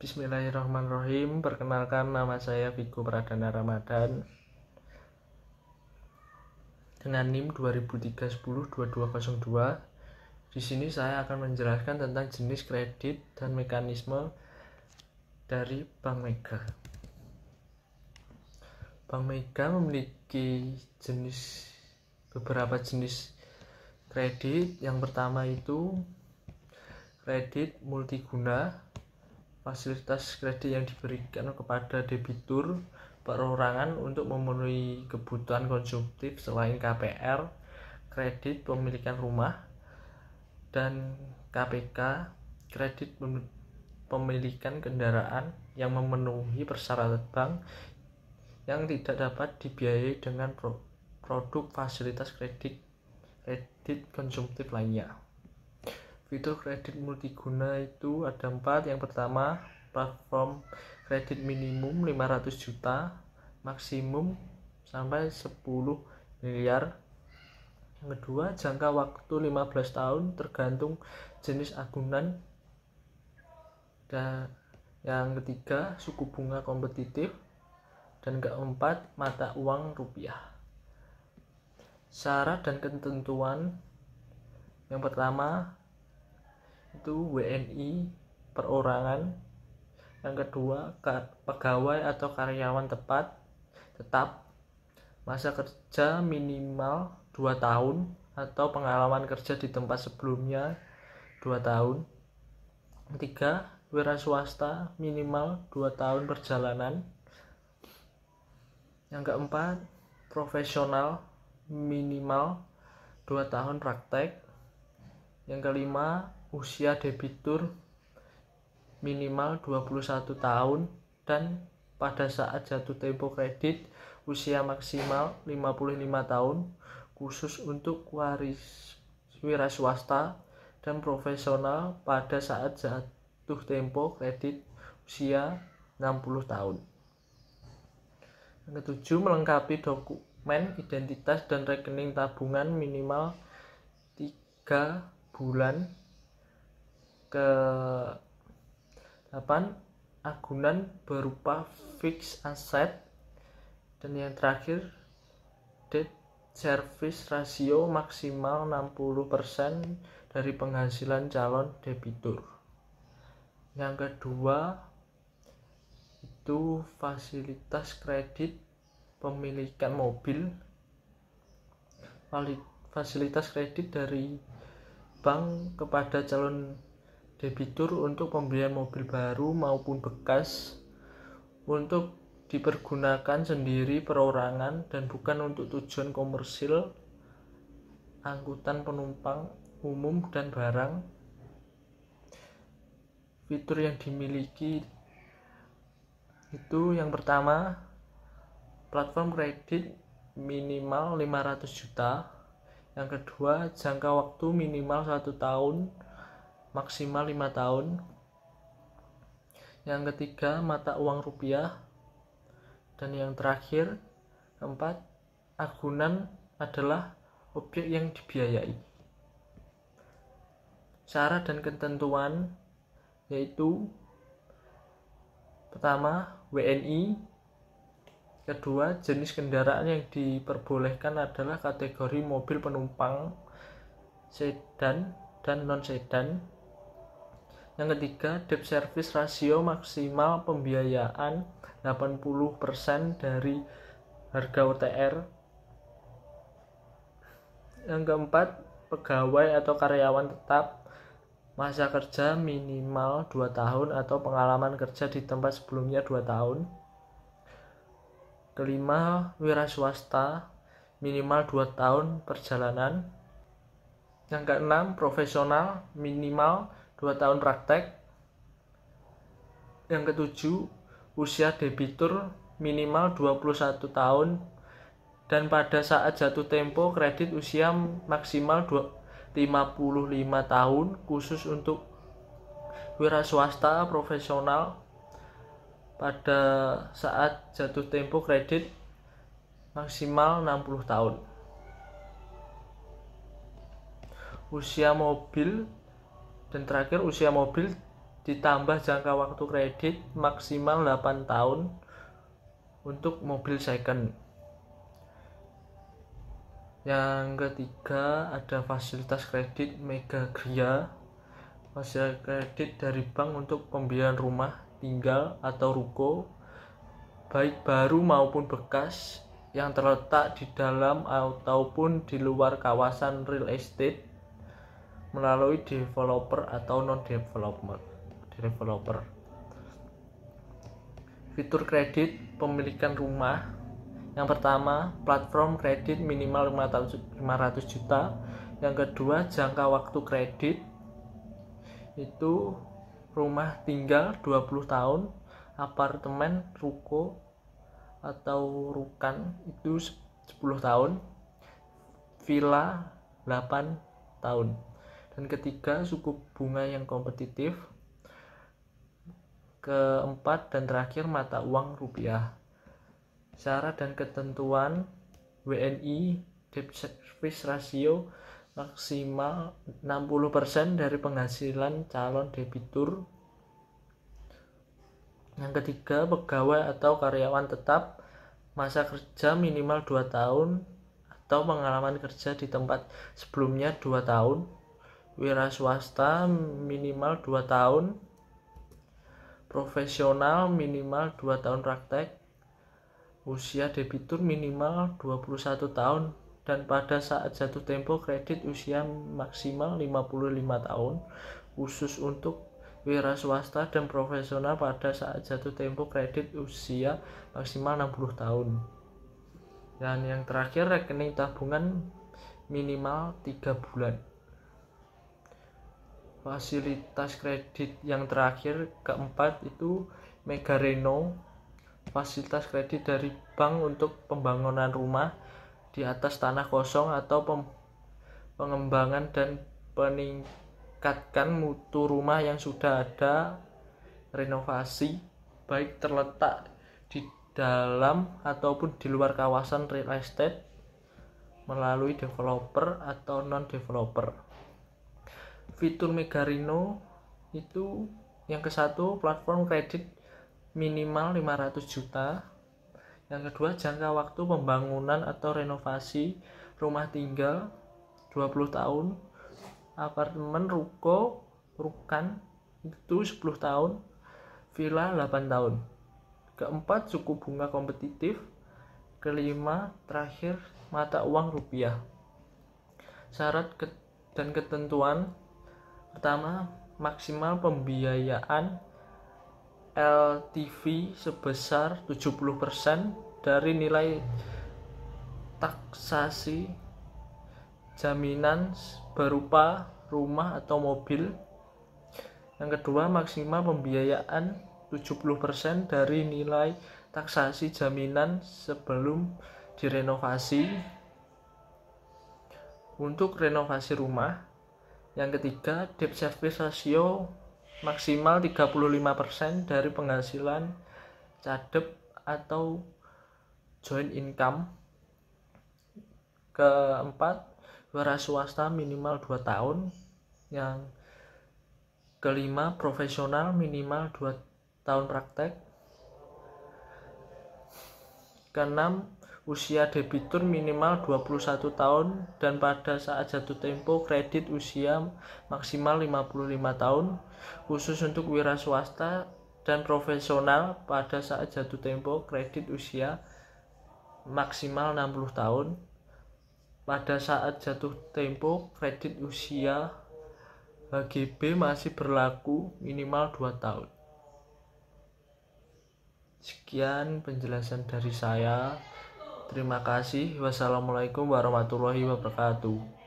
Bismillahirrahmanirrahim. Perkenalkan, nama saya Vigo Pradana Ramadan dengan NIM 20302202. Di sini saya akan menjelaskan tentang jenis kredit dan mekanisme dari Bank Mega. Bank Mega memiliki beberapa jenis kredit. Yang pertama itu kredit multiguna. Fasilitas kredit yang diberikan kepada debitur perorangan untuk memenuhi kebutuhan konsumtif selain KPR, kredit pemilikan rumah, dan KPK, kredit pemilikan kendaraan yang memenuhi persyaratan bank yang tidak dapat dibiayai dengan produk fasilitas kredit konsumtif lainnya. Fitur kredit multiguna itu ada 4. Yang pertama, platform kredit minimum 500 juta, maksimum sampai 10 miliar. Yang kedua, jangka waktu 15 tahun tergantung jenis agunan. Dan yang ketiga, suku bunga kompetitif. Dan keempat, mata uang rupiah. Syarat dan ketentuan. Yang pertama itu WNI perorangan. Yang kedua, pegawai atau karyawan tetap, masa kerja minimal 2 tahun atau pengalaman kerja di tempat sebelumnya 2 tahun. Ketiga, wira swasta minimal 2 tahun perjalanan. Yang keempat, profesional minimal 2 tahun praktek. Yang kelima, usia debitur minimal 21 tahun dan pada saat jatuh tempo kredit usia maksimal 55 tahun khusus untuk wira swasta dan profesional pada saat jatuh tempo kredit usia 60 tahun. Yang ketujuh, melengkapi dokumen identitas dan rekening tabungan minimal 3 bulan. Ke-8, agunan berupa fixed asset. Dan yang terakhir, debt service ratio maksimal 60% dari penghasilan calon debitur. Yang kedua itu fasilitas kredit pemilikan mobil. Fasilitas kredit dari bank kepada calon debitur untuk pembelian mobil baru maupun bekas untuk dipergunakan sendiri perorangan dan bukan untuk tujuan komersil, angkutan penumpang umum dan barang. Fitur yang dimiliki itu yang pertama, platform kredit minimal 500 juta. Yang kedua, jangka waktu minimal 1 tahun, maksimal 5 tahun. Yang ketiga, mata uang rupiah. Dan yang terakhir, keempat, agunan adalah objek yang dibiayai. Syarat dan ketentuan yaitu pertama, WNI. Kedua, jenis kendaraan yang diperbolehkan adalah kategori mobil penumpang, sedan dan non-sedan. Yang ketiga, debt service ratio maksimal pembiayaan 80% dari harga OTR. Yang keempat, pegawai atau karyawan tetap, masa kerja minimal 2 tahun atau pengalaman kerja di tempat sebelumnya 2 tahun. Kelima, wira swasta minimal 2 tahun perjalanan. Yang keenam, profesional minimal 2 tahun praktek. Yang ketujuh, usia debitur minimal 21 tahun dan pada saat jatuh tempo kredit usia maksimal 55 tahun khusus untuk wira swasta profesional pada saat jatuh tempo kredit maksimal 60 tahun. Usia mobil dan terakhir usia mobil ditambah jangka waktu kredit maksimal 8 tahun untuk mobil second. Yang ketiga ada fasilitas kredit Mega Gria. Fasilitas kredit dari bank untuk pembelian rumah tinggal atau ruko, baik baru maupun bekas, yang terletak di dalam ataupun di luar kawasan real estate melalui developer atau non-developer. Fitur kredit pemilikan rumah. Yang pertama, platform kredit minimal 500 juta. Yang kedua, jangka waktu kredit itu rumah tinggal 20 tahun, apartemen, ruko atau rukan itu 10 tahun, villa 8 tahun. Dan ketiga, suku bunga yang kompetitif. Keempat dan terakhir, mata uang rupiah. Syarat dan ketentuan WNI debt service ratio maksimal 60% dari penghasilan calon debitur. Yang ketiga, pegawai atau karyawan tetap, masa kerja minimal 2 tahun atau pengalaman kerja di tempat sebelumnya 2 tahun. Wira swasta minimal 2 tahun. Profesional minimal 2 tahun praktek. Usia debitur minimal 21 tahun dan pada saat jatuh tempo kredit usia maksimal 55 tahun. Khusus untuk wira swasta dan profesional pada saat jatuh tempo kredit usia maksimal 60 tahun. Dan yang terakhir, rekening tabungan minimal 3 bulan. Fasilitas kredit yang terakhir, keempat, itu Mega Reno. Fasilitas kredit dari bank untuk pembangunan rumah di atas tanah kosong atau pengembangan dan meningkatkan mutu rumah yang sudah ada, renovasi, baik terletak di dalam ataupun di luar kawasan real estate melalui developer atau non-developer. Fitur Mega Reno itu yang ke-1, platform kredit minimal 500 juta. Yang kedua, jangka waktu pembangunan atau renovasi rumah tinggal 20 tahun, apartemen, ruko, rukan itu 10 tahun, villa 8 tahun. Keempat, suku bunga kompetitif. Kelima, terakhir, mata uang rupiah. Syarat dan ketentuan. Pertama, maksimal pembiayaan LTV sebesar 70% dari nilai taksasi jaminan berupa rumah atau mobil. Yang kedua, maksimal pembiayaan 70% dari nilai taksasi jaminan sebelum direnovasi untuk renovasi rumah. Yang ketiga, debt service ratio maksimal 35% dari penghasilan cadep atau joint income. Keempat, wira swasta minimal 2 tahun. Yang kelima, profesional minimal 2 tahun praktek. Keenam, usia debitur minimal 21 tahun dan pada saat jatuh tempo kredit usia maksimal 55 tahun. Khusus untuk wira swasta dan profesional pada saat jatuh tempo kredit usia maksimal 60 tahun. Pada saat jatuh tempo kredit usia HGB masih berlaku minimal 2 tahun. Sekian penjelasan dari saya. Terima kasih. Wassalamualaikum warahmatullahi wabarakatuh.